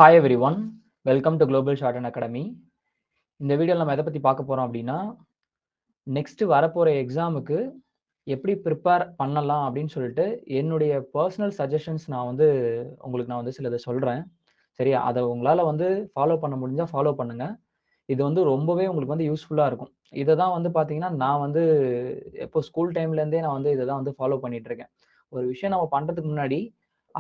Hi every one, welcome to global shorthand academy. இந்த வீடியோவில் நம்ம எதை பற்றி பார்க்க போகிறோம் அப்படின்னா, நெக்ஸ்ட் வரப்போகிற எக்ஸாமுக்கு எப்படி ப்ரிப்பேர் பண்ணலாம் அப்படின்னு சொல்லிட்டு என்னுடைய பர்சனல் சஜஷன்ஸ் உங்களுக்கு நான் சிலதை சொல்கிறேன். சரியா? அதை உங்களால் ஃபாலோ பண்ண முடிஞ்சால் ஃபாலோ பண்ணுங்க. இது ரொம்பவே உங்களுக்கு யூஸ்ஃபுல்லாக இருக்கும். இதை தான் பார்த்தீங்கன்னா நான் எப்போ ஸ்கூல் டைம்லேருந்தே நான் இதை தான் ஃபாலோ பண்ணிட்டு இருக்கேன். ஒரு விஷயம் நம்ம பண்ணுறதுக்கு முன்னாடி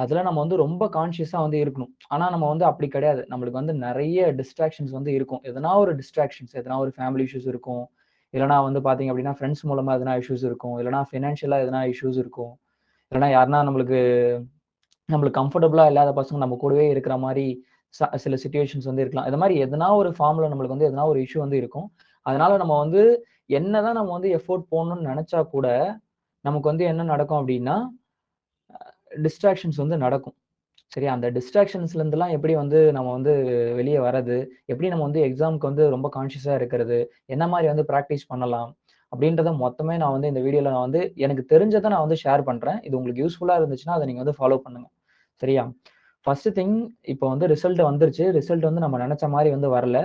அதுல நம்ம ரொம்ப கான்ஷியஸா இருக்கணும். ஆனா நம்ம அப்படி கிடையாது. நம்மளுக்கு நெறைய டிஸ்ட்ராக்ஷன்ஸ் இருக்கும். எதனா ஒரு டிஸ்ட்ராக்ஷன்ஸ், எதனா ஒரு ஃபேமிலி இஷ்யூஸ் இருக்கும். இல்லன்னா பார்த்தீங்க அப்படின்னா, ஃப்ரெண்ட்ஸ் மூலமா எதனா இஷ்யூஸ் இருக்கும். இல்லன்னா ஃபினான்ஷியலா எதனா இஷ்யூஸ் இருக்கும். இல்லன்னா யாருன்னா நம்மளுக்கு கம்ஃபர்டபுளா இல்லாத பசங்க நம்ம கூடவே இருக்கிற மாரி சில சிச்சுவேஷன்ஸ் இருக்கலாம். இது மாரி எதனா ஒரு ஃபார்ம்ல நம்மளுக்கு எதனா ஒரு இஷ்யூ இருக்கும். அதனால நம்ம என்னதான் நம்ம எஃபோர்ட் போடணும்னு நெனச்சா கூட, நமக்கு என்ன நடக்கும் அப்படின்னா, டிஸ்ட்ராக்ஷன்ஸ் நடக்கும். சரியா? அந்த டிஸ்ட்ராக்ஷன்ஸ்ல இருந்துலாம் எப்படி நம்ம வெளிய வரது? எப்படி நம்ம எக்ஸாம்க்கு ரொம்ப கான்ஷியஸா இருக்கிறது? என்ன மாரி பிராக்டிஸ் பண்ணலாம்? அப்படின்றத மொத்தமே நான் இந்த வீடியோல நான் எனக்கு தெரிஞ்சத நான் ஷேர் பண்றேன். இது உங்களுக்கு யூஸ்ஃபுல்லா இருந்துச்சுன்னா, அத நீங்க ஃபாலோ பண்ணுங்க. சரியா? ஃபர்ஸ்ட் திங், இப்போ ரிசல்ட் வந்துருச்சு. ரிசல்ட் நம்ம நெனச்ச மாரி வரல.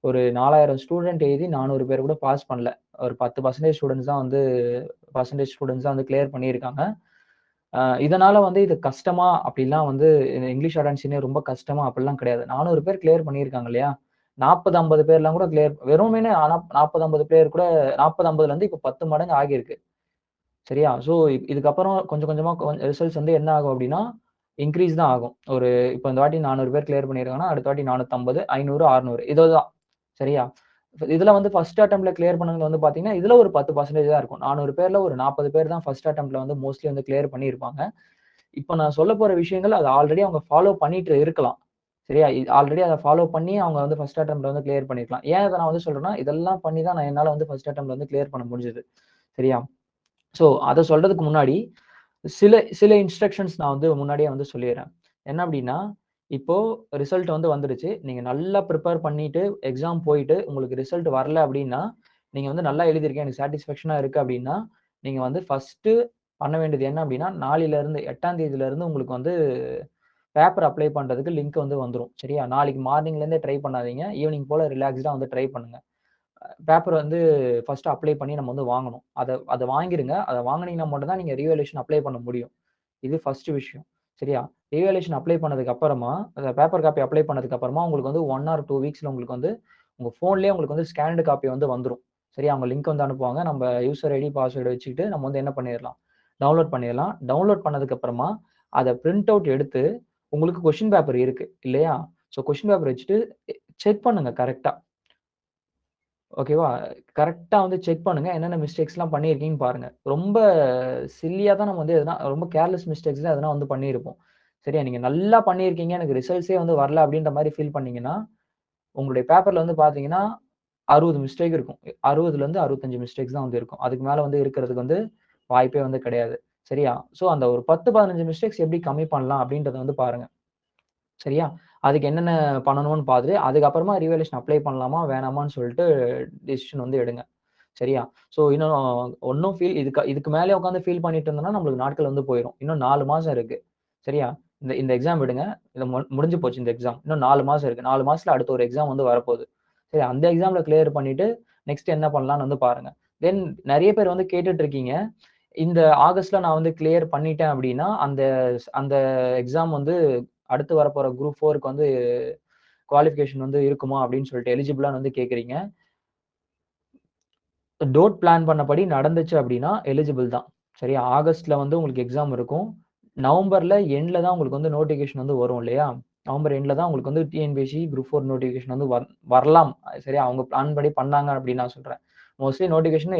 ஒரு 4000 ஸ்டூடண்ட் எழுதி 400 பேர் கூட பாஸ் பண்ணல. ஒரு 10% ஸ்டூடண்ட்ஸ் தான் பெர்சன்டேஜ் ஸ்டூடண்ட்ஸ் தான் கிளியர் பண்ணியிருக்காங்க. இதனால இது கஷ்டமா அப்படிலாம் இங்கிலீஷ் அட்டென்ஷனே ரொம்ப கஷ்டமா அப்படிலாம் கிடையாது. 400 பேர் கிளியர் பண்ணியிருக்காங்க இல்லையா? 40, 50 பேர்லாம் கூட கிளியர் வெறுமனே ஆனா 40, 50 பேர் கூட 40, 50லேருந்து இப்ப 10 மடங்கு ஆகியிருக்கு. சரியா? ஸோ இதுக்கப்புறம் கொஞ்சம் கொஞ்சமா ரிசல்ட்ஸ் என்ன ஆகும் அப்படின்னா, இன்கிரீஸ் தான் ஆகும். இப்ப இந்த வாட்டி 400 பேர் கிளியர் பண்ணியிருக்காங்கன்னா, அடுத்த வாட்டி 450, 500, 600 இதுதான். சரியா? இதுல ஃபர்ஸ்ட் அட்டெம்ப்ட்ல கிளியர் பண்ணவங்க பார்த்தீங்கன்னா, இதுல ஒரு 10% தான் இருக்கும். 400 பேர்ல ஒரு 40 பேர் தான் ஃபர்ஸ்ட் அட்டெம்ப்ட்ல மோஸ்ட்லி கிளியர் பண்ணியிருப்பாங்க. இப்ப நான் சொல்லப் போற விஷயங்கள் அது ஆல்ரெடி அவங்க ஃபாலோ பண்ணிட்டு இருக்கலாம். சரியா? ஆல்ரெடி அத ஃபாலோ பண்ணி அவங்க ஃபர்ஸ்ட் அட்டெம்ப்ட்ல கிளியர் பண்ணியிருக்கலாம். ஏன் இத நான் சொல்றேன்னா, இதெல்லாம் பண்ணி தான் நான் என்னால ஃபர்ஸ்ட் அட்டெம்ப்ட்ல கிளியர் பண்ண முடிஞ்சது. சரியா? சோ அத சொல்றதுக்கு முன்னாடி, சில சில இன்ஸ்ட்ரக்ஷன்ஸ் நான் முன்னாடியே சொல்லிர்றேன். என்ன அப்டின்னா, இப்போ ரிசல்ட் வந்துடுச்சு. நீங்க நல்லா பிரிப்பேர் பண்ணிட்டு எக்ஸாம் போயிட்டு உங்களுக்கு ரிசல்ட் வரல அப்டின்னா, நீங்க நல்லா எழுதியிருக்கேன். எனக்கு சாட்டிஸ்ஃபேக்ஷனா இருக்கு அப்டின்னா, நீங்க ஃபர்ஸ்ட்டு பண்ண வேண்டியது என்ன அப்டின்னா, நாளையிலருந்து 8ஆம் தேதியிலருந்து உங்களுக்கு பேப்பர் அப்ளை பண்றதுக்கு லிங்க் வந்துரும். சரியா? நாளைக்கு மார்னிங்ல இருந்தே ட்ரை பண்ணாதீங்க. ஈவினிங் போல ரிலாக்ஸ்டா ட்ரை பண்ணுங்க. பேப்பர் ஃபர்ஸ்ட் அப்ளை பண்ணி நம்ம வாங்கணும். அத வாங்கிருங்க. அத வாங்குனீங்கன்னா மட்டும் தான் நீங்க ரீவேல்யூவேஷன் அப்ளை பண்ண முடியும். இது ஃபர்ஸ்ட் விஷயம். சரியா? ரீவேல்யூவேஷன் அப்ளை பண்ணதுக்கு அப்புறமா, அந்த பேப்பர் காப்பி அப்ளை பண்ணதுக்கு அப்புறமா உங்களுக்கு 1 ஆர் 2 வீக்ஸ்ல உங்களுக்கு உங்க ஃபோன்லயே உங்களுக்கு ஸ்கேன்டு காப்பி வந்துரும். சரியா? அவங்க லிங்க் அனுப்புவாங்க. நம்ம யூசர் ஐடி, பாஸ்வேர்ட் வச்சுக்கிட்டு நம்ம என்ன பண்ணிறலாம், டவுன்லோட் பண்ணிறலாம். டவுன்லோட் பண்ணதுக்கு அப்புறமா அத பிரிண்ட் அவுட் எடுத்து உங்களுக்கு கொஸ்டின் பேப்பர் இருக்கு இல்லையா? சோ கொஸ்டின் பேப்பர் வச்சுட்டு செக் பண்ணுங்க கரெக்ட்டா. ஓகேவா? கரெக்ட்டா செக் பண்ணுங்க. என்னென்ன மிஸ்டேக்ஸ்லாம் பண்ணியிருக்கீங்கன்னு பாருங்க. ரொம்ப சில்லியா தான் நம்ம எதுனா ரொம்ப கேர்லெஸ் மிஸ்டேக்ஸ் தான் எதனா பண்ணியிருப்போம். சரியா? நீங்க நல்லா பண்ணியிருக்கீங்க. எனக்கு ரிசல்ட்ஸே வரல அப்படின்ற மாரி ஃபீல் பண்ணீங்கன்னா, உங்களுடைய பேப்பர்ல பார்த்தீங்கன்னா, 60 மிஸ்டேக் இருக்கும். 60லேருந்து 65 மிஸ்டேக்ஸ் தான் இருக்கும். அதுக்கு மேல இருக்கிறதுக்கு வாய்ப்பே கிடையாது. சரியா? சோ அந்த ஒரு 10, 15 மிஸ்டேக்ஸ் எப்படி கம்மி பண்ணலாம் அப்படின்றத பாருங்க. சரியா? அதுக்கு என்னென்ன பண்ணணும்னு பார்த்துட்டு, அதுக்கப்புறமா ரிவேல்யூவேஷன் அப்ளை பண்ணலாமா? வேணாமான்னு சொல்லிட்டு டிசிஷன் எடுங்க. சரியா? சோ இன்னும் ஒண்ணும் இதுக்கு மேலயே உட்கார்ந்து ஃபீல் பண்ணிட்டு இருந்தோம்னா, நம்மளுக்கு நாட்கள் போயிரும். இன்னும் 4 மாசம் இருக்கு. சரியா? இந்த இந்த எக்ஸாம் விடுங்க. இது முடிஞ்சு போச்சு இந்த எக்ஸாம். இன்னும் 4 மாசம் இருக்கு. 4 மாசத்துல அடுத்த ஒரு எக்ஸாம் வரப்போகுது. சரி, அந்த எக்ஸாம்ல கிளியர் பண்ணிட்டு, நெக்ஸ்ட் என்ன பண்ணலாம்னு பாருங்க. தென் நெறைய பேர் கேட்டுட்டு இருக்கீங்க. இந்த ஆகஸ்ட்ல நான் கிளியர் பண்ணிட்டேன் அப்டின்னா, அந்த அந்த எக்ஸாம் அடுத்து வரப்போற குரூப் 4க்கு குவாலிஃபிகேஷன் இருக்குமா அப்படின்னு சொல்லிட்டு எலிஜிபிளான்னு கேட்கிறீங்க. டோட் பிளான் பண்ணபடி நடந்துச்சு அப்படின்னா எலிஜிபிள் தான். சரியா? ஆகஸ்ட்ல உங்களுக்கு எக்ஸாம் இருக்கும். நவம்பர்ல எண்ட்ல தான் உங்களுக்கு நோட்டிஃபிகேஷன் வரும் இல்லையா? நவம்பர் எண்ட்ல தான் உங்களுக்கு டிஎன்பிஎஸ்சி குரூப் 4 நோட்டிஃபிகேஷன் வரலாம். சரியா? அவங்க பிளான் படி பண்ணாங்க அப்படின்னு நான் சொல்றேன். Mostly notification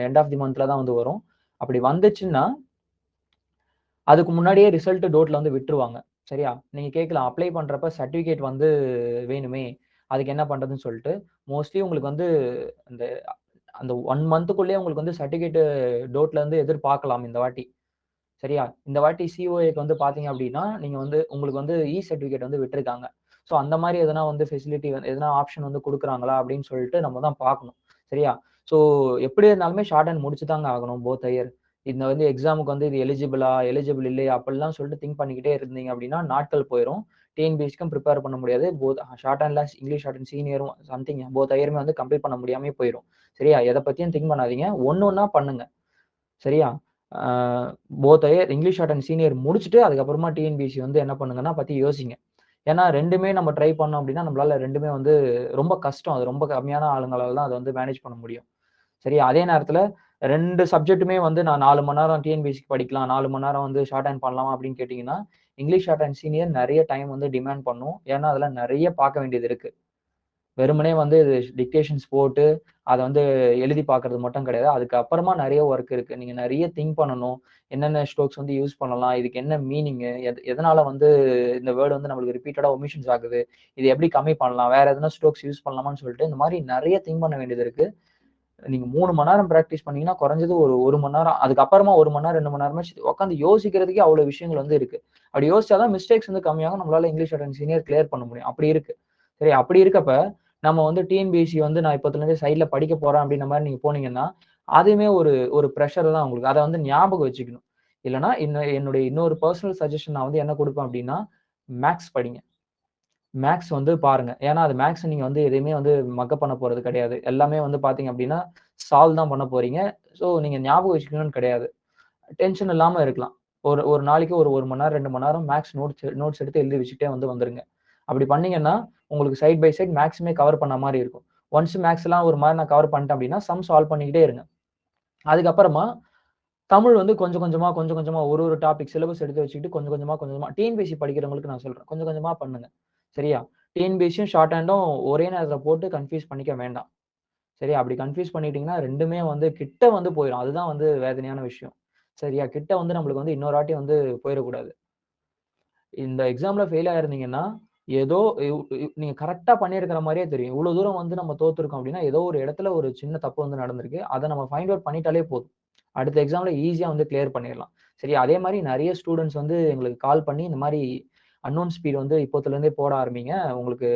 end of the மந்த்ல தான் வரும். அப்படி வந்துச்சுன்னா, அதுக்கு முன்னாடியே ரிசல்ட் டோட்ல விட்டுருவாங்க. சரியா? நீங்க கேட்கலாம், அப்ளை பண்றப்ப சர்டிபிகேட் வேணுமே. அதுக்கு என்ன பண்றதுன்னு சொல்லிட்டு. மோஸ்ட்லி உங்களுக்கு அந்த அந்த 1 மந்த்துக்குள்ளயே உங்களுக்கு சர்டிபிகேட் டோட்ல எதிர்பார்க்கலாம் இந்த வாட்டி. சரியா? இந்த வாட்டி சிஓஏக்கு பார்த்தீங்க அப்டின்னா, நீங்க உங்களுக்கு இ சர்டிபிகேட் விட்டுருக்காங்க. சோ அந்த மாரி எதனா ஃபெசிலிட்டி எதனா ஆப்ஷன் குடுக்குறாங்களா அப்டின்னு சொல்லிட்டு நம்ம தான் பார்க்கணும். சரியா? சோ எப்படி இருந்தாலுமே ஷார்ட் ஹேண்ட் முடிச்சு தாங்க ஆகணும் போத் இயர். இந்த எக்ஸாம்க்கு இது எலிஜிபிளா, எலிஜிபிள் இல்லையா அப்படிலாம் சொல்லிட்டு திங்க் பண்ணிக்கிட்டே இருந்தீங்க அப்டின்னா நாட்கள் போயிரும். டிஎன்பிஎஸ்சிக்கும் ப்ரிப்பேர் பண்ண முடியாது. போத் ஷார்ட் அண்ட்ல இங்கிலீஷ் ஷார்ட் அண்ட் சீனியரும் சம்திங் போத் ஹையருமே வந்து கம்ப்ளீட் பண்ண முடியாமயே போயிரும். சரியா? எத பத்தியும் திங்க் பண்ணாதீங்க. ஒண்ணா பண்ணுங்க. சரியா? Both higher English short and senior முடிச்சுட்டு அதுக்கப்புறமா டிஎன்பிஎஸ்சி வந்து என்ன பண்ணுங்கன்னா பத்தி யோசிங்க. ஏன்னா 2மே நம்ம ட்ரை பண்ணோம் அப்படின்னா, நம்மளால 2மே வந்து ரொம்ப கஷ்டம். அது ரொம்ப கம்மியான ஆளுங்களால தான் அத வந்து மேனேஜ் பண்ண முடியும். சரியா? அதே நேரத்துல 2 சப்ஜெக்ட்டுமே வந்து நான் 4 மணி நேரம் டிஎன்பிஎஸ்சிக்கு படிக்கலாம். 4 மணி நேரம் வந்து ஷார்ட் ஹேண்ட் பண்ணலாமா அப்படின்னு கேட்டீங்கன்னா, இங்கிலீஷ் ஷார்ட் அண்ட் சீனியர் நெறைய டைம் வந்து டிமாண்ட் பண்ணும். ஏன்னா, அதுல நெறைய பார்க்க வேண்டியது இருக்கு. வெறுமனே வந்து டிக்டேஷன்ஸ் போட்டு, அத வந்து எழுதி பார்க்கறது மட்டும் கிடையாது. அதுக்கு அப்புறமா நெறைய வொர்க் இருக்கு. நீங்க நெறைய திங்க் பண்ணணும். என்னென்ன ஸ்ட்ரோக்ஸ் வந்து யூஸ் பண்ணலாம்? இதுக்கு என்ன மீனிங்கு? எதனால வந்து இந்த வேர்ட் வந்து நம்மளுக்கு ரிப்பீட்டடா ஒமிஷன்ஸ் ஆகுது? இது எப்படி கம்மி பண்ணலாம்? வேற எதனா ஸ்ட்ரோக்ஸ் யூஸ் பண்ணலாமான்னு சொல்லிட்டு, இந்த மாரி நெறைய திங்க் பண்ண வேண்டியது இருக்கு. நீங்க 3 மணி நேரம் பிராக்டிஸ் பண்ணீங்கன்னா, குறைஞ்சது ஒரு 1 மணி நேரம், அதுக்கப்புறமா 1 மணி நேரம், 2 மணி நேரமாச்சு உட்காந்து யோசிக்கிறதுக்கே அவ்வளோ விஷயங்கள் வந்து இருக்கு. அப்படி யோசிச்சா தான் மிஸ்டேக்ஸ் வந்து கம்மியாகும். நம்மளால இங்கிலீஷ் அண்ட் சீனியர் கிளியர் பண்ண முடியும். அப்படி இருக்கு. சரி, அப்படி இருக்கப்ப, நம்ம வந்து டிஎன்பிஎஸ்சி வந்து நான் இப்பத்துலருந்தே சைட்ல படிக்க போறேன் அப்படின்ற மாரி நீங்க போனீங்கன்னா, அதுவுமே ஒரு ஒரு பிரஷர் தான் உங்களுக்கு. அத வந்து ஞாபகம் வச்சுக்கணும். இல்லன்னா, என்னுடைய இன்னொரு பெர்சனல் சஜஷன் நான் வந்து என்ன குடுப்பேன் அப்படின்னா, மேத்ஸ் படிங்க. மேத்ஸ் வந்து பாருங்க. ஏன்னா, அது மேத்ஸ் நீங்க வந்து எதையுமே வந்து மக்கப் பண்ண போறது கிடையாது. எல்லாமே வந்து பார்த்தீங்க அப்டின்னா, சால்வ் தான் பண்ண போறீங்க. ஸோ நீங்க ஞாபகம் வச்சுக்கணும்னு கிடையாது. டென்ஷன் இல்லாம இருக்கலாம். ஒரு ஒரு நாளைக்கு ஒரு 1 மணி நேரம், 2 மணி நேரம் மேத்ஸ் நோட்ஸ் எடுத்து எழுதி வச்சுட்டே வந்து வந்துருங்க. அப்படி பண்ணீங்கன்னா, உங்களுக்கு சைட் பை சைட் மேத்ஸுமே கவர் பண்ண மாரி இருக்கும். ஒன்ஸ் மேத்ஸ்லாம் ஒரு மாரி நான் கவர் பண்ணிட்டேன் அப்டின்னா, சம் சால்வ் பண்ணிக்கிட்டே இருங்க. அதுக்கப்புறமா தமிழ் வந்து கொஞ்சம் கொஞ்சமா ஒரு ஒரு டாபிக் சிலபஸ் எடுத்து வச்சுக்கிட்டு கொஞ்சம் கொஞ்சமா டிஎன்பிஎஸ்சி படிக்கிறவங்களுக்கு நான் சொல்றேன். கொஞ்சம் கொஞ்சமா பண்ணுங்க. சரியா? டிஎன்பிஎஸ்சியும் ஷார்ட் ஹேண்டும் ஒரே நேரத்துல போட்டு கன்ஃப்யூஸ் பண்ணிக்க வேண்டாம். சரியா? அப்படி கன்ஃப்யூஸ் பண்ணிட்டீங்கன்னா 2மே வந்து கிட்ட வந்து போயிரும். அதுதான் வந்து வேதனையான விஷயம். சரியா? கிட்ட வந்து நம்மளுக்கு வந்து இன்னொரு வாட்டி வந்து போயிறக்கூடாது. இந்த எக்ஸாம்ல ஃபெயில் ஆயிருந்தீங்கன்னா, ஏதோ இவ் இவ் நீங்க கரெக்ட்டா பண்ணியிருக்கிற மாரியே தெரியும். இவ்வளோ தூரம் வந்து நம்ம தோத்துருக்கோம் அப்படின்னா, ஏதோ ஒரு இடத்துல ஒரு சின்ன தப்பு வந்து நடந்திருக்கு. அத நம்ம ஃபைண்ட் அவுட் பண்ணிட்டாலே போதும். அடுத்த எக்ஸாம்ல ஈஸியா வந்து கிளியர் பண்ணிறலாம். சரியா? அதே மாரி நெறைய ஸ்டூடண்ட்ஸ் வந்து எங்களுக்கு கால் பண்ணி, இந்த மாரி அன்னோன் ஸ்பீட் வந்து இப்போத்துலருந்தே போட ஆரம்பிங்க. உங்களுக்கு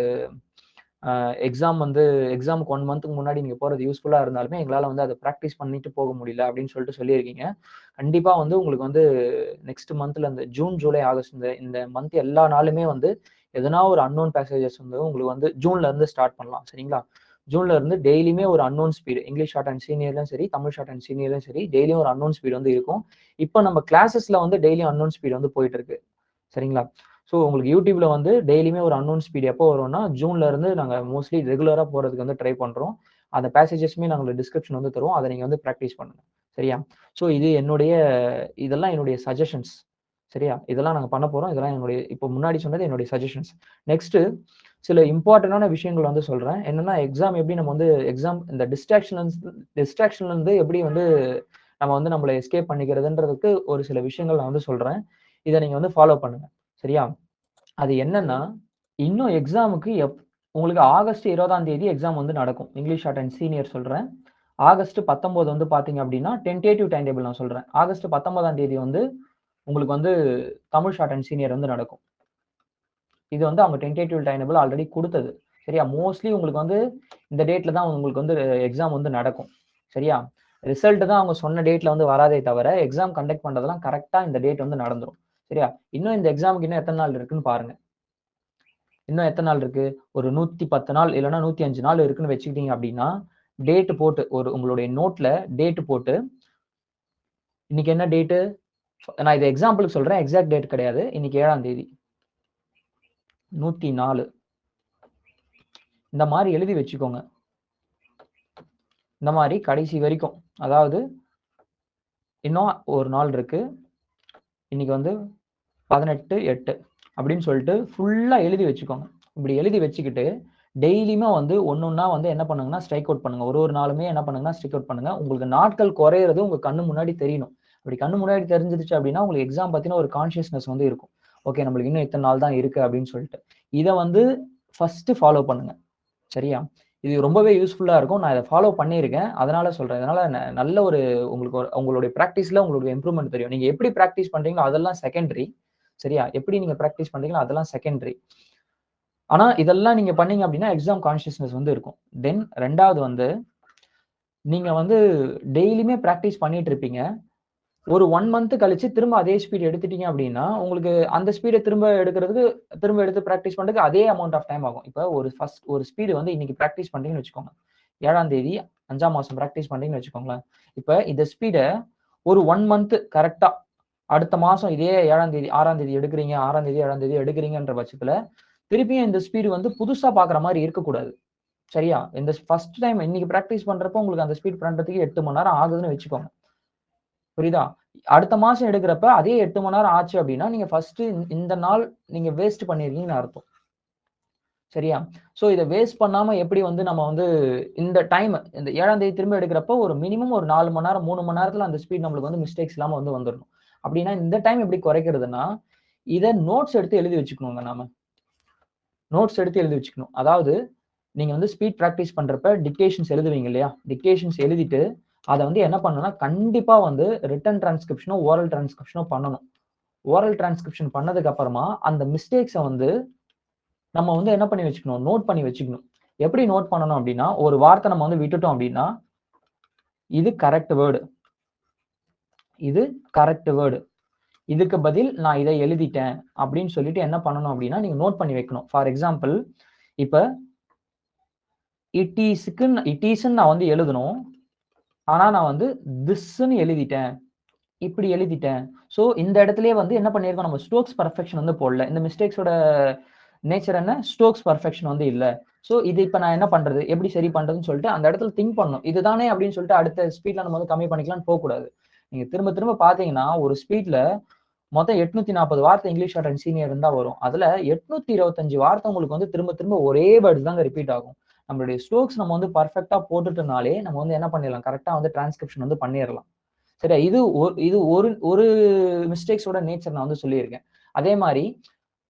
எக்ஸாம் வந்து எக்ஸாமுக்கு 1 மந்த்துக்கு முன்னாடி நீங்க போறது யூஸ்ஃபுல்லா இருந்தாலுமே, எங்களால வந்து அத பிராக்டிஸ் பண்ணிட்டு போக முடியல அப்படின்னு சொல்லிட்டு சொல்லியிருக்கீங்க. கண்டிப்பா வந்து உங்களுக்கு வந்து நெக்ஸ்ட் மந்த்ல இந்த ஜூன், ஜூலை, ஆகஸ்ட் இந்த இந்த மந்த் எல்லா நாளுமே வந்து எதனா ஒரு அன்னோன் பேசேஜஸ் வந்து உங்களுக்கு வந்து ஜூன்ல இருந்து ஸ்டார்ட் பண்ணலாம். சரிங்களா? ஜூன்ல இருந்து டெய்லியுமே ஒரு unknown speed English shorthand சீனியர்லயும் சரி, தமிழ் ஷார்ட் அண்ட் சீனியர்லயும் சரி, டெய்லியும் ஒரு அன்னோன் ஸ்பீட் வந்து இருக்கும். இப்ப நம்ம கிளாஸஸ்ல வந்து டெய்லியும் அன்னோன் ஸ்பீட் வந்து போயிட்டு இருக்கு. சரிங்களா? ஸோ உங்களுக்கு YouTubeல வந்து டெய்லியுமே ஒரு அன்னோன் ஸ்பீட் எப்போ வரும்னா, ஜூன்ல இருந்து நாங்க மோஸ்ட்லி ரெகுலரா போறதுக்கு வந்து ட்ரை பண்றோம். அந்த பேசேஜஸ்மே நாங்க டிஸ்கிரிப்ஷன் வந்து தருவோம். அத நீங்க வந்து பிராக்டிஸ் பண்ணுங்க. சரியா? ஸோ இதெல்லாம் என்னுடைய சஜஷன்ஸ். சரியா? இதெல்லாம் நாங்க பண்ண போறோம். இதெல்லாம் இப்போ முன்னாடி சொன்னது என்னுடைய சஜஷன்ஸ். நெக்ஸ்ட்டு சில இம்பார்ட்டன்டான விஷயங்கள் வந்து சொல்றேன். என்னன்னா எக்ஸாம் எப்படி நம்ம வந்து இந்த டிஸ்ட்ராக்ஷன்ல இருந்து எப்படி வந்து நம்ம வந்து நம்மள எஸ்கேப் பண்ணிக்கிறதுன்றதுக்கு ஒரு சில விஷயங்கள் நான் வந்து சொல்றேன். இத நீங்க வந்து ஃபாலோ பண்ணுங்க. சரியா? அது என்னன்னா, இன்னும் எக்ஸாமுக்கு உங்களுக்கு ஆகஸ்ட் 20ஆம் தேதி எக்ஸாம் வந்து நடக்கும். இங்கிலீஷ் ஷார்ட் அண்ட் சீனியர் சொல்றேன். ஆகஸ்ட் 19 வந்து பார்த்தீங்க அப்டின்னா, டென்டேட்டிவ் டைம் டேபிள் நான் சொல்றேன். ஆகஸ்ட் 19ஆம் தேதி வந்து உங்களுக்கு வந்து தமிழ் ஷார்ட் அண்ட் சீனியர் வந்து நடக்கும். இது வந்து அவங்க டென்டேட்டிவ் டைம் டேபிள் ஆல்ரெடி குடுத்தது. சரியா? மோஸ்ட்லி உங்களுக்கு வந்து இந்த டேட்ல தான் உங்களுக்கு வந்து எக்ஸாம் வந்து நடக்கும். சரியா? ரிசல்ட் தான் அவங்க சொன்ன டேட்ல வந்து வராதே தவிர, எக்ஸாம் கண்டக்ட் பண்றதெல்லாம் கரெக்ட்டா இந்த டேட் வந்து நடந்துரும். சரியா? இன்னும் இந்த எக்ஸாம்க்கு இன்னும் எத்தன நாள் இருக்குன்னு பாருங்க. இன்னும் எத்தன நாள் இருக்கு? ஒரு 110 நாள் இல்லன்னா 105 நாள் இருக்குன்னு வச்சுக்கிட்டீங்க அப்டின்னா, டேட் போட்டு உங்களுடைய நோட்ல டேட் போட்டு, இன்னைக்கு என்ன டேட்டு? நான் இத எக்ஸாம்பிள்க்கு சொல்றேன். எக்ஸாக்ட் டேட் கிடையாது. இன்னைக்கு 7ஆம் தேதி. 104 இந்த மாரி எழுதி வச்சுக்கோங்க. இந்த மாரி கடைசி வரைக்கும். அதாவது இன்னும் ஒரு நாள் இருக்கு. இன்னைக்கு வந்து 18/8 அப்படின்னு சொல்லிட்டு ஃபுல்லா எழுதி வச்சுக்கோங்க. இப்படி எழுதி வச்சுக்கிட்டு, டெய்லியுமே வந்து ஒண்ணொண்ணா வந்து என்ன பண்ணுங்கன்னா, ஸ்ட்ரைக் அவுட் பண்ணுங்க. ஒரு ஒரு நாளுமே என்ன பண்ணுங்கன்னா, ஸ்ட்ரைக் அவுட் பண்ணுங்க. உங்களுக்கு நாட்கள் குறையறது உங்க கண்ணு முன்னாடி தெரியணும். அப்படி கண்ணு முன்னாடி தெரிஞ்சிருச்சு அப்படின்னா, உங்களுக்கு எக்ஸாம் பத்தின ஒரு கான்ஷியஸ்னஸ் வந்து இருக்கும். ஓகே, நம்மளுக்கு இன்னும் இத்தன நாள் தான் இருக்கு அப்படின்னு சொல்லிட்டு. இத வந்து ஃபர்ஸ்ட் ஃபாலோ பண்ணுங்க. சரியா? இது ரொம்பவே யூஸ்ஃபுல்லா இருக்கும். நான் இத ஃபாலோ பண்ணியிருக்கேன். அதனால சொல்றேன். அதனால நல்ல ஒரு உங்களுடைய பிராக்டிஸ்ல உங்களுக்கு இம்ப்ரூவ்மென்ட் தெரியும். நீங்க எப்படி பிராக்டிஸ் பண்றீங்களோ அதெல்லாம் செகண்டரி. சரியா? எப்படி நீங்க பிராக்டிஸ் பண்றீங்களோ அதெல்லாம் செகண்டரி. ஆனா இதெல்லாம் நீங்க பண்ணீங்க அப்டின்னா, எக்ஸாம் கான்ஷியஸ்னஸ் வந்து இருக்கும். தென் 2வது வந்து, நீங்க வந்து டெய்லியுமே பிராக்டிஸ் பண்ணிட்டு இருப்பீங்க. ஒரு 1 மந்த் கழிச்சு திரும்ப அதே ஸ்பீட் எடுத்துட்டீங்க அப்படின்னா, உங்களுக்கு அந்த ஸ்பீட திரும்ப எடுக்கிறதுக்கு திரும்ப எடுத்து பிராக்டிஸ் பண்றதுக்கு அதே அமௌண்ட் ஆஃப் டைம் ஆகும். இப்ப ஒரு ஸ்பீடு வந்து இன்னைக்கு பிராக்டிஸ் பண்றீங்கன்னு வச்சுக்கோங்க. 7ஆம் தேதி 5ஆம் மாசம் பிராக்டிஸ் பண்றீங்கன்னு வச்சுக்கோங்களேன். இப்ப இந்த ஸ்பீட ஒரு 1 மந்த் கரெக்ட்டா அடுத்த மாசம் இதே 7ஆம் தேதி, 6ஆம் தேதி எடுக்கிறீங்க, 6ஆம் தேதி, 7ஆம் தேதி எடுக்கிறீங்கன்ற பட்சத்துல, திருப்பியும் இந்த ஸ்பீடு வந்து புதுசா பார்க்குற மாரி இருக்கக்கூடாது. சரியா? இந்த ஃபர்ஸ்ட் டைம் இன்னைக்கு பிராக்டிஸ் பண்றப்போ உங்களுக்கு அந்த ஸ்பீட் பண்றதுக்கு 8 மணி நேரம் ஆகுதுன்னு வச்சுக்கோங்க. புரியுதா? அடுத்த மாசம் எடுக்கிறப்ப அதே 8 மணி நேரம் ஆச்சு அப்டின்னா, நீங்க ஃபர்ஸ்ட் இந்த நாள் நீங்க வேஸ்ட் பண்ணியிருக்கீங்கன்னு அர்த்தம். சரியா? சோ இத வேஸ்ட் பண்ணாம எப்படி வந்து நம்ம வந்து இந்த டைம் இந்த 7ஆம் தேதி திரும்ப எடுக்கிறப்போ ஒரு மினிமம் ஒரு 4 மணி நேரம், 3 மணி நேரத்துல அந்த ஸ்பீட் நம்மளுக்கு வந்து மிஸ்டேக்ஸ் இல்லாம வந்து வந்துரணும். அப்டின்னா இந்த டைம் எப்படி குறைக்கிறதுன்னா, இத நோட்ஸ் எடுத்து எழுதி வச்சுக்கணுங்க நாம. நோட்ஸ் எடுத்து எழுதி வச்சுக்கணும். அதாவது நீங்க வந்து ஸ்பீட் பிராக்டிஸ் பண்றப்ப டிக்டேஷன்ஸ் எழுதுவீங்க இல்லையா? டிக்டேஷன்ஸ் எழுதிட்டு, அத வந்து என்ன பண்ணணும்னா, கண்டிப்பா வந்து ரிட்டன் டிரான்ஸ்கிரிப்ஷனோ, ஓரல் டிரான்ஸ்கிரிப்ஷனோ பண்ணணும். ஓரல் டிரான்ஸ்கிரிப்ஷன் பண்ணதுக்கு அப்புறமா, அந்த மிஸ்டேக்ஸ வந்து நம்ம வந்து என்ன பண்ணி வச்சுக்கணும், நோட் பண்ணி வச்சுக்கணும். எப்படி நோட் பண்ணணும் அப்டின்னா, ஒரு வார்த்தை நம்ம வந்து விட்டுட்டோம் அப்டின்னா, இது கரெக்ட் வேர்ட். இது கரெக்ட் வேர்ட். இதுக்கு பதில் நான் இத எழுதிட்டேன் அப்டின்னு சொல்லிட்டு என்ன பண்ணணும் அப்டின்னா, நீங்க நோட் பண்ணி வைக்கணும். ஃபார் எக்ஸாம்பிள், இப்ப இட் இஸ்ன்னு நான் வந்து எழுதணும். ஆனா நான் வந்து திஸ்ன்னு எழுதிட்டேன். இப்படி எழுதிட்டேன். சோ இந்த இடத்திலேயே வந்து என்ன பண்ணியிருக்கோம், நம்ம ஸ்டோக்ஸ் பெர்ஃபெக்ஷன் வந்து போடல. இந்த மிஸ்டேக்ஸோட நேச்சர் என்ன? ஸ்டோக்ஸ் பெர்ஃபெக்ஷன் வந்து இல்ல. சோ இது இப்ப நான் என்ன பண்றது? எப்படி சரி பண்றதுன்னு சொல்லிட்டு அந்த இடத்துல திங்க் பண்ணணும். இதுதானே அப்படின்னு சொல்லிட்டு அடுத்த ஸ்பீட்ல நம்ம வந்து கம்மி பண்ணிக்கலாம்னு போக்கூடாது. நீங்க திரும்ப திரும்ப பார்த்தீங்கன்னா, ஒரு ஸ்பீட்ல மொத்தம் 840 வார்த்தை இங்கிலீஷ் ஷார்ட் அண்ட் சீனியர் இருந்தா வரும். அதுல 825 வார்த்தை உங்களுக்கு வந்து திரும்ப திரும்ப ஒரே வேர்ட்ஸ் தாங்க ரிப்பீட் ஆகும். நம்மளுடைய ஸ்ட்ரோக்ஸ் நம்ம வந்து பெர்ஃபெக்ட்டா போட்டுட்டனாலே, நம்ம வந்து என்ன பண்ணிடலாம், கரெக்ட்டா வந்து டிரான்ஸ்கிரிப்ஷன் வந்து பண்ணிறலாம். சரியா? இது ஒரு ஒரு மிஸ்டேக்ஸோட நேச்சர் நான் வந்து சொல்லியிருக்கேன். அதே மாரி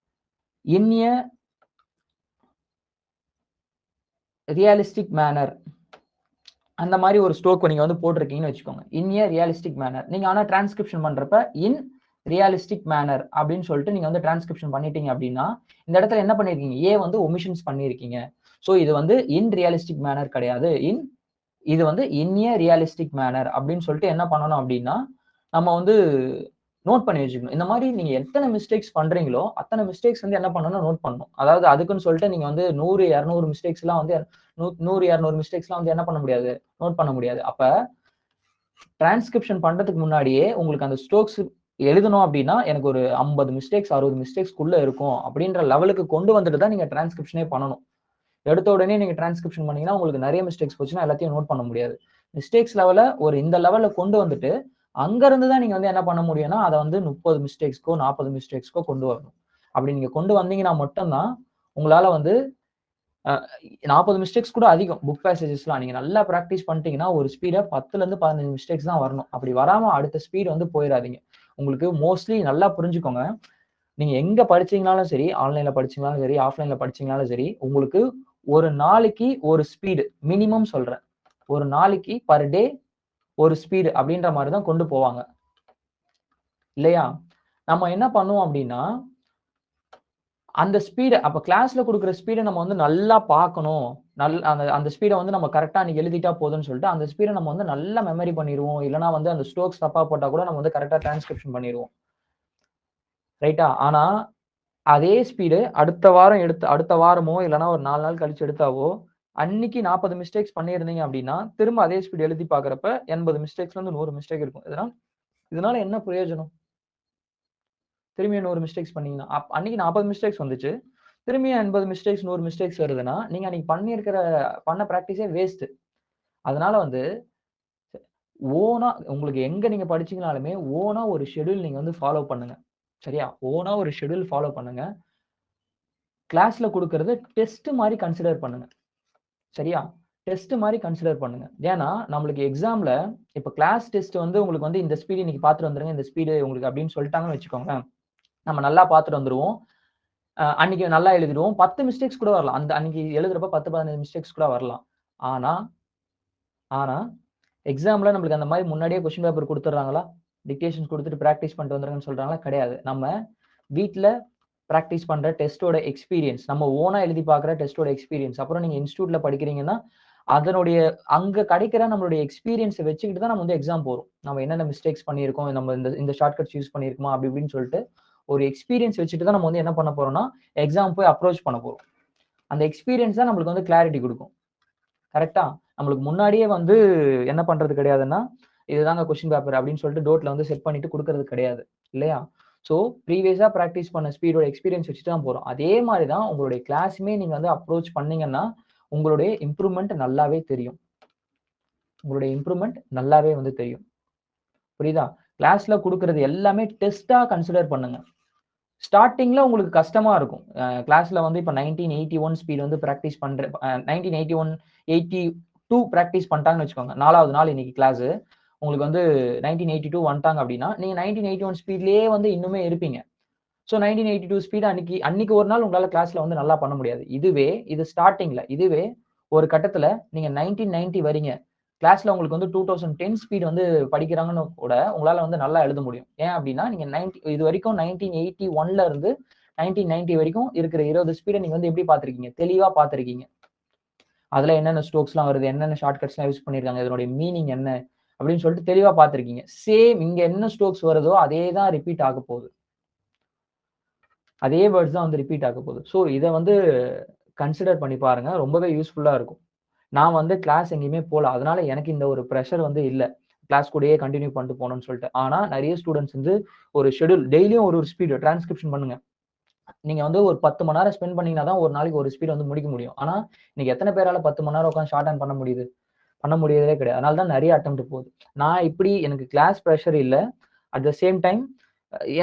இன் எ ரியலிஸ்டிக் மேனர் அந்த மாரி ஒரு ஸ்ட்ரோக் நீங்க வந்து போட்டிருக்கீங்கன்னு வச்சுக்கோங்க. இன் எ ரியலிஸ்டிக் மேனர். நீங்க ஆனா டிரான்ஸ்கிரிப்ஷன் பண்றப்ப இன் ரியலிஸ்டிக் மேனர் அப்படின்னு சொல்லிட்டு நீங்க வந்து டிரான்ஸ்கிரிப்ஷன் பண்ணிட்டீங்க அப்படின்னா, இந்த இடத்துல என்ன பண்ணியிருக்கீங்க? ஏ வந்து ஒமிஷன்ஸ் பண்ணியிருக்கீங்க. சோ இது வந்து இன் ரியலிஸ்டிக் மேனர் கிடையாது. இது வந்து இன் எ ரியலிஸ்டிக் மேனர் அப்படின்னு சொல்லிட்டு என்ன பண்ணணும் அப்படின்னா, நம்ம வந்து நோட் பண்ணி வச்சுக்கணும். இந்த மாரி நீங்க எத்தன மிஸ்டேக்ஸ் பண்றீங்களோ, அத்தன மிஸ்டேக்ஸ் வந்து என்ன பண்ணணும்னா நோட் பண்ணணும். அதாவது அதுக்குன்னு சொல்லிட்டு நீங்க வந்து 100, 200 மிஸ்டேக்ஸ்லாம் வந்து 100, 200 மிஸ்டேக்ஸ்லாம் வந்து என்ன பண்ண முடியாது, நோட் பண்ண முடியாது. அப்ப டிரான்ஸ்கிரிப்ஷன் பண்றதுக்கு முன்னாடியே உங்களுக்கு அந்த ஸ்ட்ரோக்ஸ் எழுதணும் அப்படின்னா, எனக்கு ஒரு 50 மிஸ்டேக்ஸ், 60 மிஸ்டேக்ஸ்க்குள்ள இருக்கும் அப்படின்ற லெவலுக்கு கொண்டு வந்துட்டு தான் நீங்க டிரான்ஸ்கிரிப்ஷனே பண்ணணும். எடுத்த உடனே நீங்க டிரான்ஸ்கிரிப்ஷன் பண்ணீங்கன்னா, உங்களுக்கு நெறைய மிஸ்டேக்ஸ் போச்சுன்னா எல்லாத்தையும் நோட் பண்ண முடியாது. மிஸ்டேக்ஸ் லெவல ஒரு இந்த லெவல்ல கொண்டு வந்துட்டு, அங்க இருந்து தான் நீங்க வந்து என்ன பண்ண முடியும்னா, அத வந்து 30 மிஸ்டேக்ஸ்க்கோ, 40 மிஸ்டேக்ஸ்க்கோ கொண்டு வரணும். அப்படி நீங்க கொண்டு வந்தீங்கன்னா மட்டும் தான், உங்களால வந்து அ 40 மிஸ்டேக்ஸ் கூட அதிகம். புக் பேசேஜஸ்லாம் நீங்க நல்லா பிராக்டிஸ் பண்ணிட்டீங்கன்னா, ஒரு ஸ்பீட 10லருந்து 15 மிஸ்டேக்ஸ் தான் வரணும். அப்படி வராம அடுத்த ஸ்பீட் வந்து போயிறாதீங்க. உங்களுக்கு மோஸ்ட்லி நல்லா புரிஞ்சுக்கோங்க. நீங்க எங்க படிச்சீங்கனாலும் சரி, ஆன்லைன்ல படிச்சீங்கனாலும் சரி, ஆஃப்லைன்ல படிச்சீங்கனாலும் சரி, உங்களுக்கு ஒரு நாளைக்கு ஒரு ஸ்பீடு மினிமம் சொல்றேன். ஒரு நாளைக்கு பெர் டே ஒரு ஸ்பீடு அப்படின்ற மாரி தான் கொண்டு போவாங்க. இல்லையா? நம்ம என்ன பண்ணுவோம் அப்படின்னா, அந்த ஸ்பீட அப்ப கிளாஸ்ல குடுக்குற ஸ்பீட நம்ம வந்து நல்லா பார்க்கணும். அந்த அந்த ஸ்பீட வந்து நம்ம கரெக்ட்டா அன்னைக்கு எழுதிட்டா போதும்ன்னு சொல்லிட்டு, அந்த ஸ்பீட நம்ம வந்து நல்லா மெமரி பண்ணிருவோம். இல்லன்னா வந்து அந்த ஸ்ட்ரோக்ஸ் தப்பா போட்டா கூட நம்ம வந்து கரெக்ட்டா டிரான்ஸ்கிரிப்ஷன் பண்ணிருவோம். ரைட்டா? ஆனா அதே ஸ்பீடு அடுத்த வாரமோ, இல்லன்னா ஒரு 4 நாள் கழிச்சு எடுத்தாவோ, அன்னைக்கு 40 மிஸ்டேக்ஸ் பண்ணியிருந்தீங்க அப்டின்னா, திரும்ப அதே ஸ்பீட் எழுதி பார்க்கிறப்ப 80 மிஸ்டேக்ஸ்லருந்து 100 மிஸ்டேக் இருக்கும். இதனால என்ன பிரயோஜனம்? திரும்பியும் 100 மிஸ்டேக்ஸ் பண்ணீங்கன்னா, அன்னைக்கு 40 மிஸ்டேக்ஸ் வந்துச்சு. திரும்பியும் 80 மிஸ்டேக்ஸ், 100 மிஸ்டேக்ஸ் வருதுன்னா, நீங்க அன்னைக்கு பண்ண பிராக்டிஸே வேஸ்ட். அதனால வந்து ஓனா உங்களுக்கு எங்க நீங்க படிச்சீங்கனாலுமே, ஓனா ஒரு ஷெட்யூல் நீங்க வந்து ஃபாலோ பண்ணுங்க. சரியா? ஓனா ஒரு ஷெட்யூல் ஃபாலோ பண்ணுங்க. கிளாஸ்ல குடுக்கறத டெஸ்ட் மாரி கன்சிடர் பண்ணுங்க. சரியா? டெஸ்ட் மாரி கன்சிடர் பண்ணுங்க. ஏன்னா, நம்மளுக்கு எக்ஸாம்ல இப்ப கிளாஸ் டெஸ்ட் வந்து உங்களுக்கு வந்து இந்த ஸ்பீடு இன்னைக்கு பார்த்துட்டு வந்துருங்க. இந்த ஸ்பீடு உங்களுக்கு அப்படின்னு சொல்லிட்டாங்கன்னு வச்சுக்கோங்களேன். நம்ம நல்லா பார்த்துட்டு வந்துருவோம். அன்னைக்கு நல்லா எழுதிடுவோம். 10 மிஸ்டேக்ஸ் கூட வரலாம். அந்த அன்னைக்கு எழுதுறப்ப 10, 15 மிஸ்டேக்ஸ் கூட வரலாம். ஆனா ஆனா, எக்ஸாம்ல நம்மளுக்கு அந்த மாரி முன்னாடியே கொஸ்டின் பேப்பர் குடுத்துடுறாங்களா? டிக்டேஷன் குடுத்துட்டு பிராக்டிஸ் பண்ணிட்டு வந்துருங்கன்னு சொல்றாங்களா? கிடையாது. நம்ம வீட்ல பிராக்டிஸ் பண்ற டெஸ்ட்டோட எக்ஸ்பீரியன்ஸ், நம்ம ஓனா எழுதி பார்க்குற டெஸ்ட்டோட எக்ஸ்பீரியன்ஸ், அப்புறம் நீங்க இன்ஸ்டிடியூட்ல படிக்கிறீங்கன்னா, அதனுடைய அங்க கிடைக்கிற நம்மளுடைய எக்ஸ்பீரியன்ஸை வச்சுக்கிட்டு தான் நம்ம வந்து எக்ஸாம் போறோம். நம்ம என்னென்ன மிஸ்டேக்ஸ் பண்ணியிருக்கோம், நம்ம இந்த ஷார்ட்கட்ஸ் யூஸ் பண்ணியிருக்கோமா அப்படி இப்படின்னு சொல்லிட்டு ஒரு எக்ஸ்பீரியன்ஸ் வச்சுட்டு தான் நம்ம வந்து என்ன பண்ண போறோம்னா, எக்ஸாம் போய் அப்ரோச் பண்ண போறோம். அந்த எக்ஸ்பீரியன்ஸ் தான் நம்மளுக்கு வந்து கிளாரிட்டி குடுக்கும். கரெக்ட்டா? நம்மளுக்கு முன்னாடியே வந்து என்ன பண்றது கிடையாதுன்னா, இதுதாங்க கொஸ்டின் பேப்பர் அப்படின்னு சொல்லிட்டு டோட்ல வந்து செட் பண்ணிட்டு குடுக்கறது கிடையாது. இல்லையா? ஸோ ப்ரீவியஸா பிராக்டிஸ் பண்ண ஸ்பீடோட எக்ஸ்பீரியன்ஸ் வச்சுட்டு தான் போறோம். அதே மாரி தான் உங்களுடைய கிளாஸுமே நீங்க வந்து அப்ரோச் பண்ணீங்கன்னா, உங்களுடைய இம்ப்ரூவ்மென்ட் நல்லாவே தெரியும். உங்களுடைய இம்ப்ரூவ்மென்ட் நல்லாவே வந்து தெரியும். புரியுதா? கிளாஸ்ல குடுக்குறது எல்லாமே டெஸ்ட்டா கன்சிடர் பண்ணுங்க. ஸ்டார்ட்டிங்ல உங்களுக்கு கஷ்டமா இருக்கும். கிளாஸ்ல வந்து இப்ப 1981 ஸ்பீட் வந்து பிராக்டிஸ் பண்ற 1981, 82 பிராக்டிஸ் பண்ணிட்டாங்கன்னு வச்சுக்கோங்க. 4வது நாள் இன்னைக்கு கிளாஸு. உங்களுக்கு வந்து 1982 வந்துட்டாங்க அப்படின்னா, நீங்க 1981 ஸ்பீட்லயே வந்து இன்னுமே இருப்பீங்க. ஸோ 1982 ஸ்பீட் அன்னைக்கு அன்னைக்கு ஒரு நாள் உங்களால கிளாஸ்ல வந்து நல்லா பண்ண முடியாது. இது ஸ்டார்ட்டிங்ல. இதுவே ஒரு கட்டத்துல நீங்க 1990 வரீங்க. கிளாஸ்ல உங்களுக்கு வந்து 2010 ஸ்பீட் வந்து படிக்கிறாங்கன்னு கூட உங்களால வந்து நல்லா எழுத முடியும். ஏன் அப்டின்னா, நீங்க இதுவரைக்கும் 1981ல இருந்து 1990 வரைக்கும் இருக்கிற 20 ஸ்பீட நீங்க வந்து எப்படி பார்த்திருக்கீங்க? தெளிவா பார்த்திருக்கீங்க. அதுல என்னென்ன ஸ்ட்ரோக்ஸ்லாம் வருது, என்னென்ன ஷார்ட்கட்ஸ்லாம் யூஸ் பண்ணியிருக்காங்க, இதனுடைய மீனிங் என்ன? அப்படின்னு சொல்லிட்டு தெளிவா பார்த்திருக்கீங்க. சேம் இங்க என்ன ஸ்ட்ரோக்ஸ் வருதோ அதே தான் ரிப்பீட் ஆகப் போகுது. அதே வேர்ட்ஸ் தான் வந்து ரிப்பீட் ஆகப் போகுது. ஸோ இத வந்து கன்சிடர் பண்ணி பாருங்க. ரொம்பவே யூஸ்ஃபுல்லா இருக்கும். நான் வந்து கிளாஸ் எங்கேயுமே போல. அதனால எனக்கு இந்த ஒரு பிரஷர் வந்து இல்ல. கிளாஸ் கூடயே கன்டின்யூ பண்ணிட்டு போணும்னு சொல்லிட்டு. ஆனா நெறைய ஸ்டூடண்ட்ஸ் வந்து ஒரு ஷெட்யூல் டெய்லியும் ஒரு ஸ்பீடு டிரான்ஸ்கிரிப்ஷன் பண்ணுங்க. நீங்க வந்து ஒரு 10 மணி நேரம் ஸ்பெண்ட் பண்ணீங்கன்னா தான் ஒரு நாளைக்கு ஒரு ஸ்பீட் வந்து முடிக்க முடியும். ஆனா, இன்னைக்கு எத்தன பேரால 10 மணி நேரம் உட்கார்ந்து ஷார்ட் ஹேண்ட் பண்ண முடியுது? பண்ண முடியறதே கிடையாது. அதனால தான் நெறைய அட்டெம்ப்ட் போகுது. நான் இப்படி எனக்கு கிளாஸ் பிரஷர் இல்ல. அட் த சேம் டைம்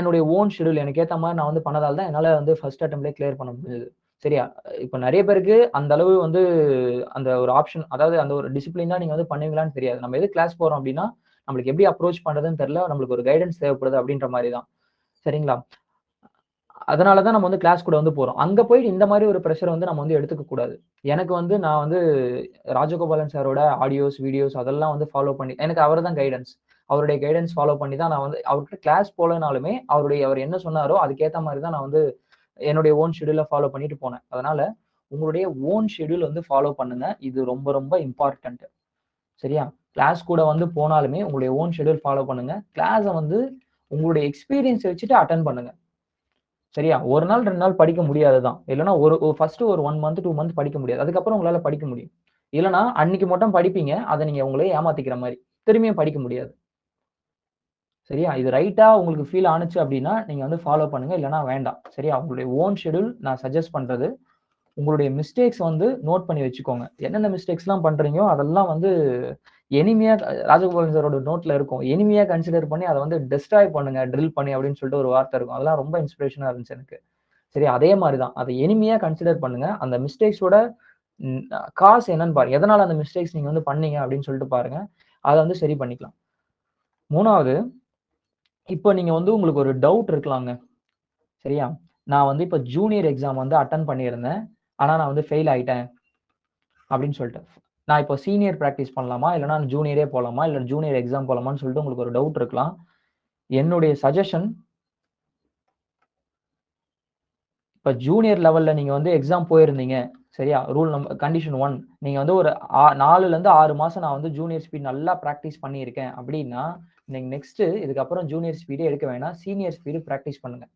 என்னுடைய ஓன் ஷெட்யூல் எனக்கு ஏத்த மாரி நான் வந்து பண்ணதால தான் என்னால வந்து ஃபர்ஸ்ட் அட்டெம்ப்ட்லயே கிளியர் பண்ண முடிஞ்சது. சரியா? இப்ப நெறைய பேருக்கு அந்த அளவு வந்து அந்த ஒரு ஆப்ஷன் அதாவது அந்த ஒரு டிசிப்ளினா நீங்க வந்து பண்ணுவீங்களான்னு தெரியாது. நம்ம எதுக்கு கிளாஸ் போறோம் அப்டின்னா, நம்மளுக்கு எப்படி அப்ரோச் பண்றதுன்னு தெரியல. நம்மளுக்கு ஒரு கைடன்ஸ் தேவைப்படுது அப்படின்ற மாரி தான். சரிங்களா? அதனால தான் நம்ம வந்து கிளாஸ் கூட வந்து போறோம். அங்க போயிட்டு இந்த மாரி ஒரு பிரஷர வந்து நம்ம வந்து எடுத்துக்க கூடாது. எனக்கு வந்து நான் வந்து ராஜகோபாலன் சாரோட ஆடியோஸ், வீடியோஸ் அதெல்லாம் வந்து ஃபாலோ பண்ணி எனக்கு அவரு தான் கைடன்ஸ். அவருடைய கைடன்ஸ் ஃபாலோ பண்ணி தான் நான் வந்து அவர்கிட்ட கிளாஸ் போலனாலுமே, அவர் என்ன சொன்னாரோ அதுக்கேத்த மாரி தான் நான் வந்து என்னுடைய ஓன் ஷெட்யூல ஃபாலோ பண்ணிட்டு போனேன். அதனால உங்களுடைய ஓன் ஷெட்யூல் வந்து ஃபாலோ பண்ணுங்க. இது ரொம்ப ரொம்ப இம்பார்ட்டன்ட். சரியா? கிளாஸ் கூட வந்து போனாலுமே உங்களுடைய ஓன் ஷெட்யூல் ஃபாலோ பண்ணுங்க. கிளாஸ வந்து உங்களுடைய எக்ஸ்பீரியன்ஸ வச்சுட்டு அட்டெண்ட் பண்ணுங்க. சரியா? 1 நாள், 2 நாள் படிக்க முடியாது தான். இல்லன்னா ஃபர்ஸ்ட் ஒரு 1 மந்த், 2 மந்த் படிக்க முடியாது. அதுக்கப்புறம் உங்களால படிக்க முடியும். இல்லன்னா, அன்னைக்கு மட்டும் படிப்பீங்க. அத நீங்க உங்களயே ஏமாத்திக்கிற மாரி. திரும்பியும் படிக்க முடியாது. சரியா? இது ரைட்டா உங்களுக்கு ஃபீல் ஆனுச்சு அப்டின்னா, நீங்க வந்து ஃபாலோ பண்ணுங்க. இல்லன்னா வேண்டாம். சரியா? உங்களுடைய ஓன் ஷெட்யூல் நான் சஜெஸ்ட் பண்றது. உங்களுடைய மிஸ்டேக்ஸ் வந்து நோட் பண்ணி வச்சுக்கோங்க. என்னென்ன மிஸ்டேக்ஸ்லாம் பண்றீங்களோ, அதெல்லாம் வந்து எனிமியா ராஜகோபாலன் சாரோட நோட்ல இருக்கும். எனிமியா கன்சிடர் பண்ணி அத வந்து டெஸ்ட்ராய் பண்ணுங்க, ட்ரில் பண்ணி அப்டின்னு சொல்லிட்டு ஒரு வார்த்தை இருக்கும். அதெல்லாம் ரொம்ப இன்ஸ்பிரேஷனா இருந்துச்சு எனக்கு. சரி, அதே மாரி தான். அத எனிமியா கன்சிடர் பண்ணுங்க. அந்த மிஸ்டேக்ஸோட ம் காசு என்னன்னு பாருங்க. எதனால அந்த மிஸ்டேக்ஸ் நீங்க வந்து பண்ணீங்க அப்படின்னு சொல்லிட்டு பாருங்க. அத வந்து சரி பண்ணிக்கலாம். 3வது, இப்ப நீங்க வந்து உங்களுக்கு ஒரு டவுட் இருக்கலாங்க. சரியா? நான் வந்து இப்ப ஜூனியர் எக்ஸாம் வந்து அட்டெண்ட் பண்ணியிருந்தேன். ஆனா நான் வந்து ஃபெயில் ஆயிட்டேன் அப்படின்னு சொல்லிட்டு. நான் இப்போ சீனியர் பிராக்டிஸ் பண்ணலாமா? இல்லன்னா ஜூனியரே போலாமா? இல்ல ஜூனியர் எக்ஸாம் போலாமான்னு சொல்லிட்டு உங்களுக்கு ஒரு டவுட் இருக்கலாம். என்னுடைய சஜஷன் இப்ப ஜூனியர் லெவல்ல நீங்க வந்து எக்ஸாம் போயிருந்தீங்க. சரியா? கண்டிஷன் 1 நீங்க வந்து ஒரு 4லருந்து 6 மாசம் நான் வந்து ஜூனியர் ஸ்பீட் நல்லா பிராக்டிஸ் பண்ணியிருக்கேன் அப்டின்னா, நீங்க நெக்ஸ்ட் இதுக்கப்புறம் ஜூனியர் ஸ்பீடே எடுக்க வேணாம். சீனியர் ஸ்பீடு பிராக்டிஸ் பண்ணுங்க.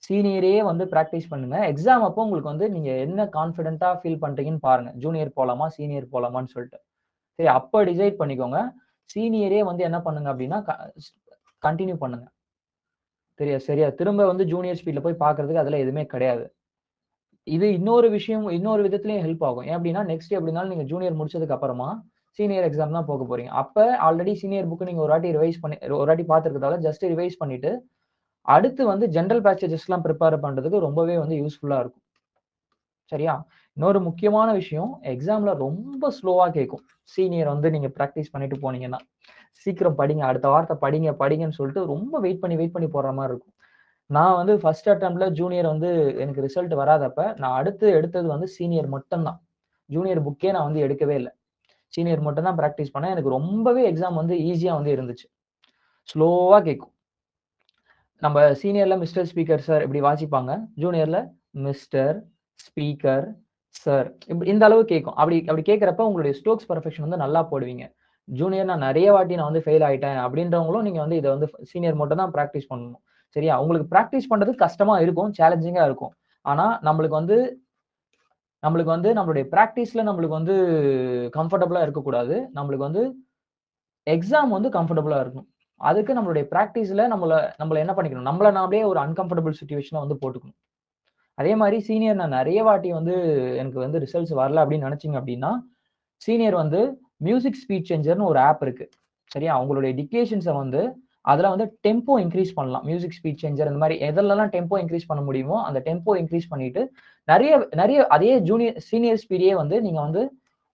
சீனியரே வந்து பிராக்டிஸ் பண்ணுங்க. எக்ஸாம் அப்போ உங்களுக்கு வந்து நீங்க என்ன கான்ஃபிடென்ட்டா ஃபீல் பண்றீங்கன்னு பாருங்க. ஜூனியர் போலாமா? சீனியர் போலாமான்னு சொல்ட்டு. சரி, அப்ப டிசைட் பண்ணிக்கோங்க. சீனியரே வந்து என்ன பண்ணுங்க அப்டின்னா, கன்டின்யூ பண்ணுங்க. சரியா? சரியா? திரும்ப வந்து ஜூனியர் ஸ்பீட்ல போய் பார்க்கறதுக்கு அதுல எதுவுமே கிடையாது. இது இன்னொரு விஷயம், இன்னொரு விதத்திலயும் ஹெல்ப் ஆகும். ஏன் அப்டின்னா, நெக்ஸ்ட் எப்டினாலும் நீங்க ஜூனியர் முடிச்சதுக்கு அப்புறமா, சீனியர் எக்ஸாம் தான் போக போறீங்க. அப்ப ஆல்ரெடி சீனியர் புக் நீங்க ஒரு வாட்டி பார்த்திருக்கிறதால ஜஸ்ட் ரிவைஸ் பண்ணிட்டு, அடுத்து வந்து ஜெனரல் பேச்சேஜஸ்லாம் பிரிப்பேர் பண்றதுக்கு ரொம்பவே வந்து யூஸ்ஃபுல்லா இருக்கும். சரியா? இன்னொரு முக்கியமான விஷயம், எக்ஸாம்ல ரொம்ப ஸ்லோவா கேட்கும். சீனியர் வந்து நீங்க பிராக்டிஸ் பண்ணிட்டு போனீங்கன்னா. சீக்கிரம் படிங்க, அடுத்த வாரத்த படிங்க, படிங்கன்னு சொல்லிட்டு ரொம்ப வெயிட் பண்ணி போடுற மாரி இருக்கும். நான் வந்து ஃபர்ஸ்ட் அட்டெம்ப்ட்ல ஜூனியர் வந்து எனக்கு ரிசல்ட் வராதப்ப, நான் அடுத்து எடுத்தது வந்து சீனியர் மட்டும் தான். ஜூனியர் புக்கே நான் வந்து எடுக்கவே இல்ல. சீனியர் மட்டும் தான் பிராக்டிஸ் பண்ணேன். எனக்கு ரொம்பவே எக்ஸாம் வந்து ஈஸியா வந்து இருந்துச்சு. ஸ்லோவா கேட்கும். நம்ம சீனியர்ல மிஸ்டர் ஸ்பீக்கர் சார் இப்படி வாசிப்பாங்க. ஜூனியர்ல மிஸ்டர், ஸ்பீக்கர், சார் இந்த அளவு கேட்கும். அப்படி கேட்கிறப்ப உங்களுடைய ஸ்ட்ரோக்ஸ் பெர்ஃபெக்ஷன் வந்து நல்லா போடுவீங்க. ஜூனியர் நான் நெறைய வாட்டி நான் வந்து ஃபெயில் ஆயிட்டேன் அப்படின்றவங்களும் நீங்க வந்து இத வந்து சீனியர் மட்டும் தான் பிராக்டிஸ் பண்ணணும். சரியா? உங்களுக்கு பிராக்டிஸ் பண்றது கஷ்டமா இருக்கும். சேலஞ்சிங்கா இருக்கும். ஆனா நம்மளுக்கு வந்து நம்மளுடைய பிராக்டிஸ்ல நம்மளுக்கு வந்து கம்ஃபர்டபுளா இருக்கக்கூடாது. நம்மளுக்கு வந்து எக்ஸாம் வந்து கம்ஃபர்டபுளா இருக்கணும். அதுக்கு நம்மளுடைய பிராக்டிஸ்ல நம்மள என்ன பண்ணிக்கணும்? நம்மள நாமளே ஒரு அன்கம்ஃபர்டபுள் சிட்யூவேஷன்ல வந்து போட்டுக்கணும். அதே மாரி சீனியர் நான் நெறைய வாட்டி வந்து எனக்கு வந்து ரிசல்ட்ஸ் வரல அப்படின்னு நெனச்சீங்க அப்படின்னா, சீனியர் வந்து மியூசிக் ஸ்பீட் சேஞ்சர்ன்னு ஒரு ஆப் இருக்கு. சரியா? உங்களுடைய டிக்டேஷன்ஸ வந்து அதுல வந்து டெம்போ இன்கிரீஸ் பண்ணலாம். மியூசிக் ஸ்பீட் சேஞ்சர் இந்த மாரி எதுலலாம் டெம்போ இன்கிரீஸ் பண்ண முடியுமோ, அந்த டெம்போ இன்கிரீஸ் பண்ணிட்டு, நெறைய நெறைய அதே சீனியர் ஸ்பீடயே வந்து நீங்க வந்து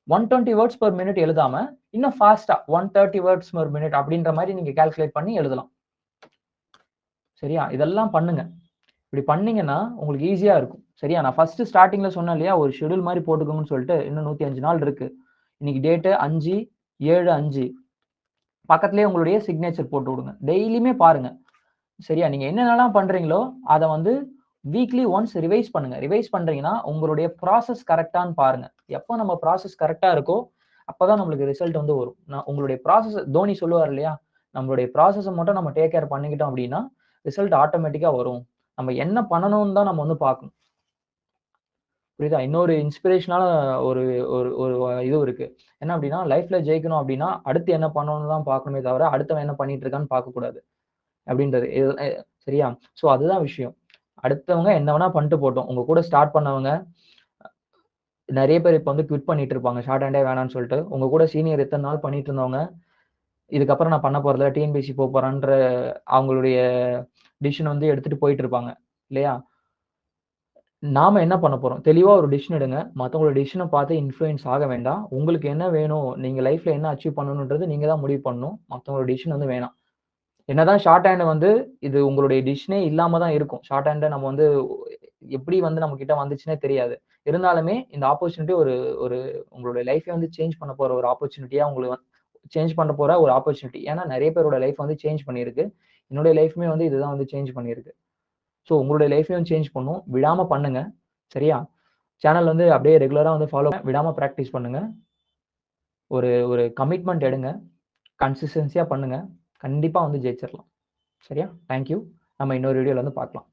120 வேர்ட்ஸ் பெர் மினிட் எழுதாம, இன்னும் ஃபாஸ்ட்டா 130 வேர்ட்ஸ் பெர் மினிட் அப்படின்ற மாரி நீங்க கால்குலேட் பண்ணி எழுதலாம். சரியா? இதெல்லாம் பண்ணுங்க. இப்படி பண்ணீங்கன்னா, உங்களுக்கு ஈஸியா இருக்கும். சரியா? நான் ஃபர்ஸ்ட் ஸ்டார்ட்டிங்ல சொன்னேன் இல்லையா? ஒரு ஷெட்யூல் மாரி போட்டுக்கோங்கன்னு சொல்லிட்டு, இன்னும் 105 நாள் இருக்கு. இன்னைக்கு டேட்டு 5/7/5 பக்கத்திலேயே உங்களுடைய சிக்னேச்சர் போட்டு விடுங்க. டெய்லியுமே பாருங்க. சரியா? நீங்க என்னென்னலாம் பண்றீங்களோ, அத வந்து வீக்லி ஒன்ஸ் ரிவைஸ் பண்ணுங்க. ரிவைஸ் பண்றீங்கன்னா, உங்களுடைய ப்ராசஸ் கரெக்ட்டான்னு பாருங்க. எப்போ நம்ம ப்ராசஸ் கரெக்ட்டா இருக்கோ, அப்பதான் நம்மளுக்கு ரிசல்ட் வந்து வரும். உங்களுடைய ப்ராசஸ் தோனி சொல்லுவார் இல்லையா? நம்மளுடைய ப்ராசஸ மட்டும் நம்ம டேக் கேர் பண்ணிக்கிட்டோம் அப்படின்னா, ரிசல்ட் ஆட்டோமேட்டிக்கா வரும். நம்ம என்ன பண்ணணும்னு தான் நம்ம வந்து பார்க்கணும். புரியுதா? இன்னொரு இன்ஸ்பிரேஷனான ஒரு ஒரு ஒரு இது இருக்கு. என்ன அப்டின்னா, லைஃப்ல ஜெயிக்கணும் அப்டின்னா, அடுத்து என்ன பண்ணணும்னு தான் பார்க்கணுமே தவிர, அடுத்தவன் என்ன பண்ணிட்டு இருக்கான்னு பார்க்கக்கூடாது. அப்டின்றது. இது சரியா? ஸோ அதுதான் விஷயம். அடுத்தவங்க என்ன வேணா பண்ணிட்டு போட்டும். உங்க கூட ஸ்டார்ட் பண்ணவங்க, நெறைய பேர் இப்ப வந்து குவிட் பண்ணிட்டு இருப்பாங்க. ஷார்ட் ஹேண்டே வேணான்னு சொல்ட்டு. உங்க கூட சீனியர் இத்தன நாள் பண்ணிட்டு இருந்தவங்க, இதுக்கப்புறம் நான் பண்ண போறதில்ல. டிஎன்பிஎஸ்சி போறேன்ற அவங்களுடைய டிசிஷன் வந்து எடுத்துட்டு போயிட்டு இருப்பாங்க. இல்லையா? நாம என்ன பண்ண போறோம்? தெளிவா ஒரு டிசிஷன் எடுங்க. மத்தவங்களோட டிசிஷன பார்த்து இன்ஃப்ளூயன்ஸ் ஆக வேண்டாம். உங்களுக்கு என்ன வேணும்? நீங்க லைஃப்ல என்ன அச்சீவ் பண்ணணும்ன்றது நீங்க தான் முடிவு பண்ணணும். மத்தவங்களோட டிசிஷன் வந்து வேணாம். என்னதான் ஷார்ட் ஹேண்ட் வந்து இது உங்களுடைய டிசிஷனே இல்லாம தான் இருக்கும். ஷார்ட் ஹேண்ட நம்ம வந்து எப்படி வந்து நம்ம கிட்ட வந்துச்சுன்னே தெரியாது. இருந்தாலுமே இந்த ஆப்பர்ச்சுனிட்டி ஒரு ஒரு உங்களுடைய லைஃப்பே வந்து சேஞ்ச் பண்ண போற ஒரு ஆப்பர்ச்சுனிட்டியா உங்களுக்கு சேஞ்ச் பண்ண போற ஒரு ஆப்பர்ச்சுனிட்டி. ஏன்னா நெறைய பேரோட லைஃப் வந்து சேஞ்ச் பண்ணியிருக்கு. என்னுடைய லைஃப்மே வந்து இதுதான் வந்து சேஞ்ச் பண்ணியிருக்கு. ஸோ உங்களுடைய லைஃப்பையும் சேஞ்ச் பண்ணும். விடாம பண்ணுங்க. சரியா? சேனல் வந்து அப்படியே ரெகுலரா வந்து விடாம பிராக்டிஸ் பண்ணுங்க. ஒரு ஒரு கமிட்மென்ட் எடுங்க. கன்சிஸ்டன்ஸியா பண்ணுங்க. கண்டிப்பா வந்து ஜெயிச்சிரலாம். சரியா? Thank you. நம்ம இன்னொரு வீடியோல வந்து பார்க்கலாம்.